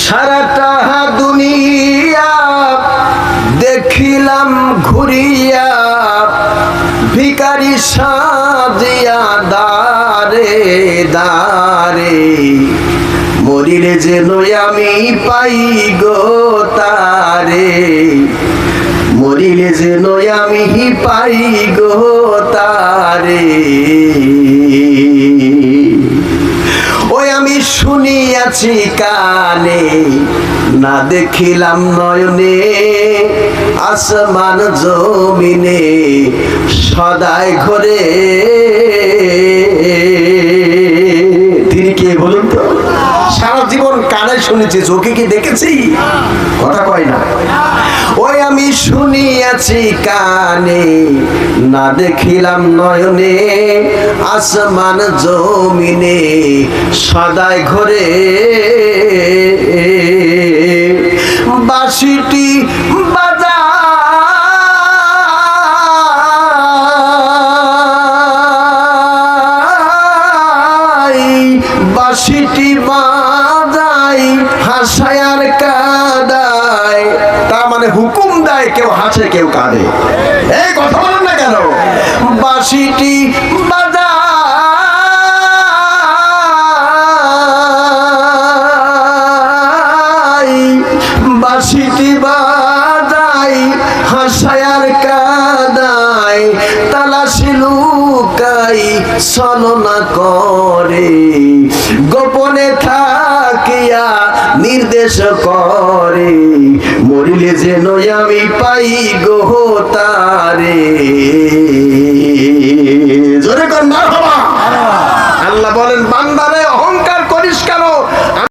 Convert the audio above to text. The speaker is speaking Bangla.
সারাটা দুনিয়া দেখিলাম ঘুরিয়া, ভিখারি সাজিয়া দারে দারে, মরিলে যেন আমি পাই গো তারে, মরিলে যেন আমি পাই গো তারে। ওই আমি শুনিয়াছি কানে, না দেখিলাম নয়নে, আসমান জমিনে সদাই ঘরে। তিনি কে বলুন তো? সারা জীবন কানে শুনেছি, চোখে কি দেখেছি? কথা কয় না। ওই আমি শুনিয়াছি কানে, না দেখিলাম নয়নে, আসমান জমিনে সদাই ঘরে। বাঁশিটি বাঁশিটি বাজাই, হাসায় আর কাঁদায়, তার মানে হুকুম দেয়, কেউ হাসে কেউ কাঁদে। এই কথা বলেন না কেন? বাঁশিটি বাজাই, বাঁশিটি বাজাই, হাসায় আর কাঁদায়, তালাশি লুকাই ছলনা করে, গোপনে থাকিয়া নির্দেশ করে, মরিলে যেন আমি পাই গো তারে।